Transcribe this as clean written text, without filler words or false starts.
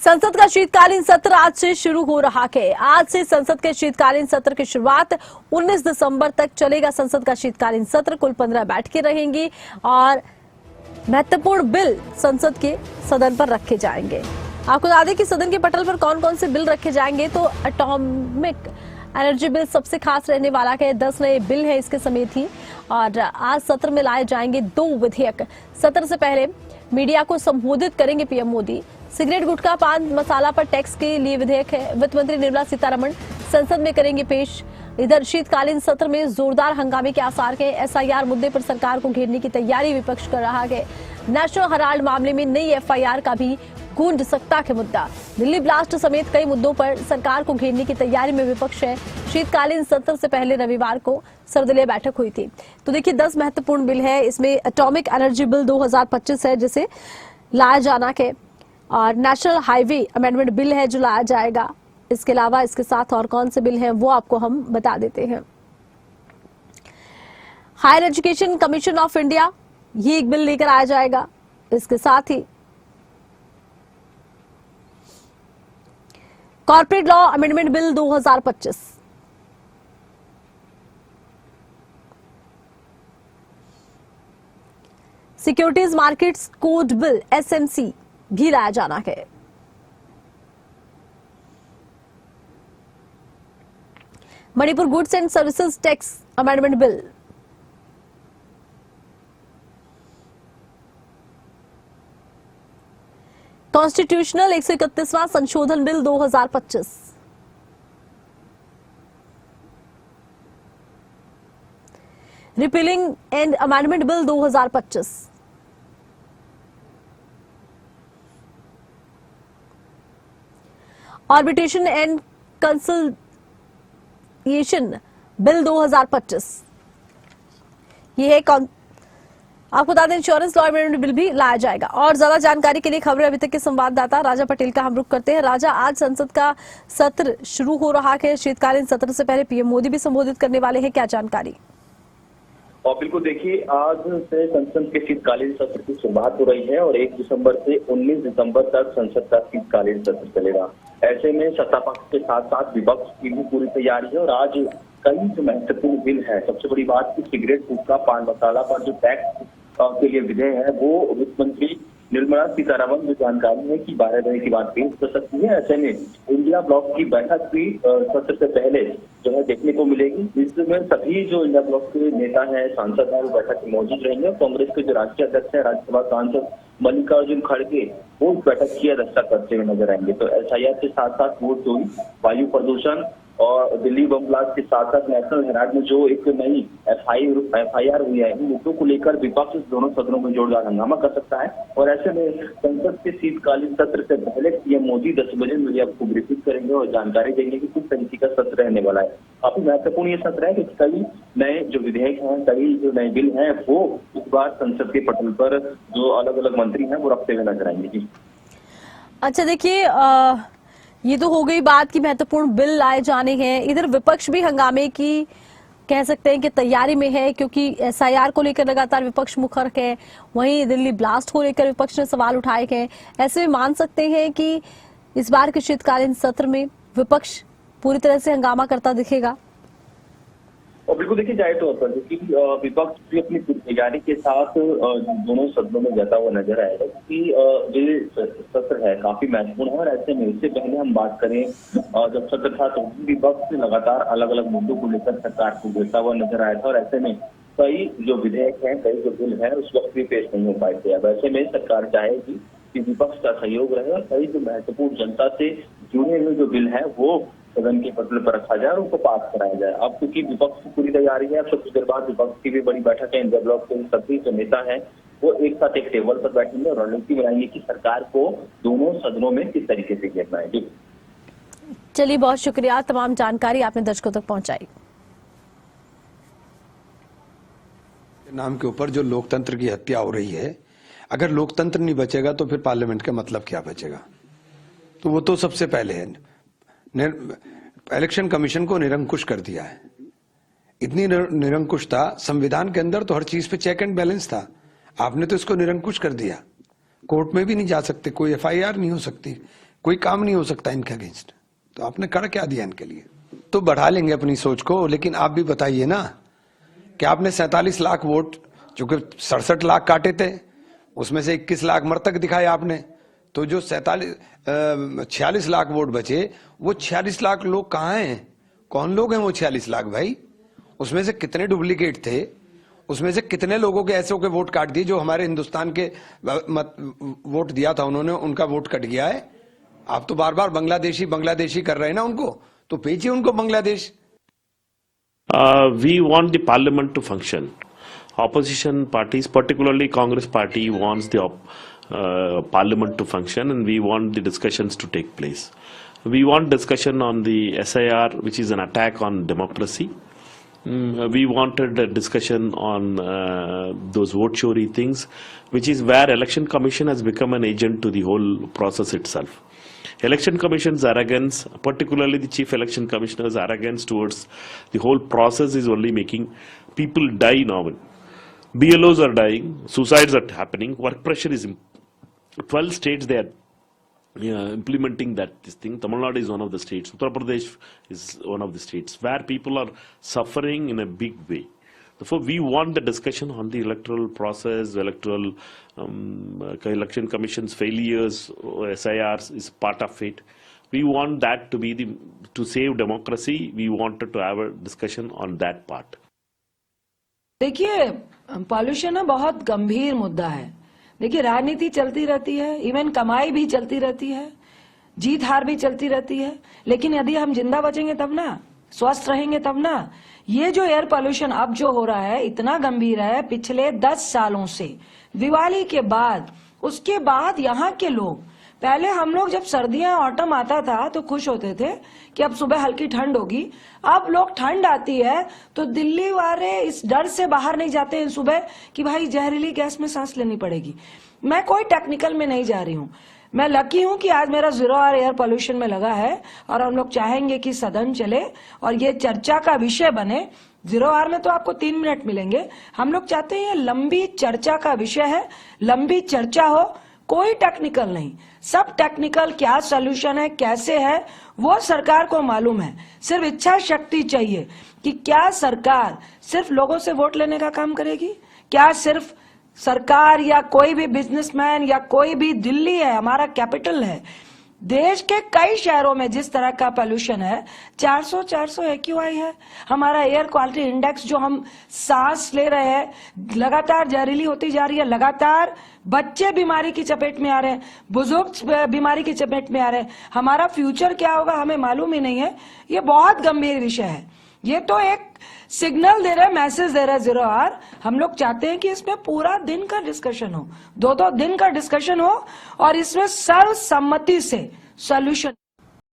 संसद का शीतकालीन सत्र आज से शुरू हो रहा है। आज से संसद के शीतकालीन सत्र की शुरुआत 19 दिसंबर तक चलेगा। संसद का शीतकालीन सत्र कुल 15 बैठकें रहेंगी और महत्वपूर्ण बिल संसद के सदन पर रखे जाएंगे। आपको बता दें कि सदन के पटल पर कौन कौन से बिल रखे जाएंगे, तो एटॉमिक एनर्जी बिल सबसे खास रहने वाला है। 10 नए बिल है इसके समेत ही, और आज सत्र में लाए जाएंगे 2 विधेयक। सत्र से पहले मीडिया को संबोधित करेंगे पीएम मोदी। सिगरेट, गुटखा, पान मसाला पर टैक्स के लिए विधेयक है। वित्त मंत्री निर्मला सीतारमण संसद में करेंगी पेश। इधर शीतकालीन सत्र में जोरदार हंगामे के आसार हैं। एसआईआर मुद्दे पर सरकार को घेरने की तैयारी विपक्ष कर रहा है। नेशनल हेराल्ड मामले में नई एफआईआर का भी गूंज सकता है मुद्दा। दिल्ली ब्लास्ट समेत कई मुद्दों पर सरकार को घेरने की तैयारी में विपक्ष है। शीतकालीन सत्र से पहले रविवार को सर्वदलीय बैठक हुई थी। तो देखिए 10 महत्वपूर्ण बिल है। इसमें एटॉमिक एनर्जी बिल 2025 है जिसे लाया जाना है, और नेशनल हाईवे अमेंडमेंट बिल है जो लाया जाएगा। इसके अलावा इसके साथ और कौन से बिल हैं वो आपको हम बता देते हैं। Higher education commission of India, ये एक बिल लेकर आया जाएगा। इसके साथ ही corporate law amendment bill 2025, securities markets code bill SMC भी लाया जाना है। Manipur goods and services tax amendment bill, constitutional 131वां संशोधन bill 2025, repealing and amendment bill 2025, arbitration and conciliation bill 2025, ये है। आपको बता दें इंश्योरेंस लॉ अमेंडमेंट बिल भी लाया जाएगा। और ज्यादा जानकारी के लिए खबरें अभी तक के संवाददाता राजा पटेल का हम रुख करते हैं। राजा, आज संसद का सत्र शुरू हो रहा है। शीतकालीन सत्र से पहले पीएम मोदी भी संबोधित करने वाले हैं, क्या जानकारी? और बिल्कुल देखिए, आज से संसद के शीतकालीन सत्र की शुरुआत हो रही है और 1 दिसंबर से 19 दिसंबर तक संसद का शीतकालीन सत्र चलेगा। ऐसे में सत्ता पक्ष के साथ साथ विपक्ष की भी पूरी तैयारी है और आज कई जो महत्वपूर्ण बिल है। सबसे बड़ी बात की सिगरेट, गुटखा, पान मसाला पर जो टैक्स के लिए विधेयक है वो वित्त मंत्री निर्मला सीतारमण जो जानकारी है कि 12 बजे की बात पेश कर सकती है। ऐसे में इंडिया ब्लॉक की बैठक भी सत्र से पहले जो है देखने को मिलेगी। इसमें सभी जो इंडिया ब्लॉक के नेता हैं, सांसद हैं, वो बैठक में मौजूद रहेंगे। कांग्रेस के जो राष्ट्रीय अध्यक्ष है, राज्यसभा सांसद मल्लिकार्जुन खड़गे, वो इस बैठक की अध्यक्षता करते हुए नजर आएंगे। तो एसआईआर के साथ साथ वोट चोरी, वायु प्रदूषण और दिल्ली बम ब्लास्ट के साथ साथ नेशनल हेराल्ड में जो एक नई एफआईआर हुई है, इन मुद्दों को लेकर विपक्ष दोनों सदनों में जोरदार हंगामा कर सकता है। और ऐसे में संसद के शीतकालीन सत्र से पहले पीएम मोदी 10 बजे मीडिया को ब्रीफिंग करेंगे और जानकारी देंगे कि किस तरीके का सत्र रहने वाला है। काफी महत्वपूर्ण ये सत्र है कि कई नए जो विधेयक हैं, कई जो नए बिल हैं, वो इस बार संसद के पटल पर जो अलग अलग मंत्री हैं वो रखते हुए नजर आएंगे। अच्छा, देखिए ये तो हो गई बात की महत्वपूर्ण बिल लाए जाने हैं। इधर विपक्ष भी हंगामे की कह सकते हैं कि तैयारी में है, क्योंकि एसआईआर को लेकर लगातार विपक्ष मुखर है। वहीं दिल्ली ब्लास्ट को लेकर विपक्ष ने सवाल उठाए हैं। ऐसे में मान सकते हैं कि इस बार के शीतकालीन सत्र में विपक्ष पूरी तरह से हंगामा करता दिखेगा। और बिल्कुल देखिए जाए तो क्योंकि विपक्ष भी अपनी तैयारी के साथ दोनों सदनों में जाता हुआ नजर आएगा, क्योंकि ये सत्र है काफी महत्वपूर्ण है। और ऐसे में इससे पहले हम बात करें, जब सत्र था तो विपक्ष लगातार अलग अलग मुद्दों को लेकर सरकार को घेरता हुआ नजर आया था। और ऐसे में कई जो विधेयक हैं, कई जो बिल है उस वक्त भी पेश नहीं हो पाए थे। अब ऐसे में सरकार चाहेगी कि विपक्ष का सहयोग रहे और कई जो महत्वपूर्ण जनता से जुड़े हुए जो बिल है वो सदन के पटल पर रखा जाए और उनको पास कराया जाए। अब क्योंकि विपक्ष की पूरी तैयारी है, अब कुछ देर बाद विपक्ष की भी बड़ी बैठक है। इंडिया ब्लॉक के सभी जो नेता हैं वो एक साथ एक टेबल पर बैठेंगे और रणनीति बनाएंगे कि सरकार को दोनों सदनों में किस तरीके से घेरना है। चलिए, बहुत शुक्रिया, तमाम जानकारी आपने दर्शकों तक पहुंचाई। नाम के ऊपर जो लोकतंत्र की हत्या हो रही है, अगर लोकतंत्र नहीं बचेगा तो फिर पार्लियामेंट का मतलब क्या बचेगा? तो वो तो सबसे पहले है, इलेक्शन कमीशन को निरंकुश कर दिया है। इतनी निरंकुशता संविधान के अंदर तो हर चीज पे चेक एंड बैलेंस था, आपने तो इसको निरंकुश कर दिया। कोर्ट में भी नहीं जा सकते, कोई एफआईआर नहीं हो सकती, कोई काम नहीं हो सकता इनके अगेंस्ट। तो आपने कर क्या दिया इनके लिए? तो बढ़ा लेंगे अपनी सोच को, लेकिन आप भी बताइए ना कि आपने 47 लाख वोट, जो कि 67 लाख काटे थे, उसमें से 21 लाख मृतक दिखाए आपने। तो जो 46 लाख वोट बचे, वो 46 लाख लोग कहाँ हैं? कौन लोग हैं वो 46 लाख भाई? उसमें से कितने डुप्लीकेट थे? उसमें से कितने लोगों के ऐसे के वोट काट दिए जो हमारे हिंदुस्तान के वोट दिया था उन्होंने, उनका वोट कट गया है। आप तो बार बार बांग्लादेशी कर रहे हैं ना उनको, तो भेजिए उनको Bangladesh. We want the parliament to function. Opposition parties, particularly Congress party, wants the parliament to function, and we want the discussions to take place. We want discussion on the SIR, which is an attack on democracy. We wanted a discussion on those vote chori things, which is where Election Commission has become an agent to the whole process itself. Election Commission's arrogance, particularly the Chief Election Commissioner's arrogance towards the whole process, is only making people die now. BLOs are dying, suicides are happening, work pressure is 12 states they are implementing this thing. Tamil Nadu is one of the states. Uttar Pradesh is one of the states where people are suffering in a big way. Therefore, we want the discussion on the electoral process, election commission's failures, SIRs is part of it. We want that to be to save democracy. We wanted to have a discussion on that part. देखिए, pollution ना बहुत गंभीर मुद्दा है। देखिए, राजनीति चलती रहती है, इवन कमाई भी चलती रहती है, जीत हार भी चलती रहती है, लेकिन यदि हम जिंदा बचेंगे तब ना, स्वस्थ रहेंगे तब ना। ये जो एयर पॉल्यूशन अब जो हो रहा है इतना गंभीर है, पिछले 10 सालों से, दिवाली के बाद, उसके बाद यहाँ के लोग, पहले हम लोग जब सर्दियां ऑटम आता था तो खुश होते थे कि अब सुबह हल्की ठंड होगी। अब लोग ठंड आती है तो दिल्ली वाले इस डर से बाहर नहीं जाते हैं सुबह कि भाई जहरीली गैस में सांस लेनी पड़ेगी। मैं कोई टेक्निकल में नहीं जा रही हूँ, मैं लकी हूं कि आज मेरा 0 आवर एयर पोल्यूशन में लगा है और हम लोग चाहेंगे कि सदन चले और ये चर्चा का विषय बने। 0 आवर में तो आपको 3 मिनट मिलेंगे, हम लोग चाहते हैं ये लंबी चर्चा का विषय है, लंबी चर्चा हो, कोई टेक्निकल नहीं, सब टेक्निकल क्या सॉल्यूशन है, कैसे है, वो सरकार को मालूम है। सिर्फ इच्छा शक्ति चाहिए कि क्या सरकार सिर्फ लोगों से वोट लेने का काम करेगी, क्या सिर्फ सरकार या कोई भी बिजनेसमैन या कोई भी, दिल्ली है हमारा कैपिटल है, देश के कई शहरों में जिस तरह का पोल्यूशन है, 400 AQI है, हमारा एयर क्वालिटी इंडेक्स जो हम सांस ले रहे हैं लगातार जहरीली होती जा रही है, लगातार बच्चे बीमारी की चपेट में आ रहे हैं, बुजुर्ग बीमारी की चपेट में आ रहे हैं, हमारा फ्यूचर क्या होगा हमें मालूम ही नहीं है। ये बहुत गंभीर विषय है, ये तो एक सिग्नल दे रहा है, मैसेज दे रहा है 0 आवर। हम लोग चाहते हैं कि इसमें पूरा दिन का डिस्कशन हो, 2-2 दिन का डिस्कशन हो और इसमें सर्वसम्मति से सॉल्यूशन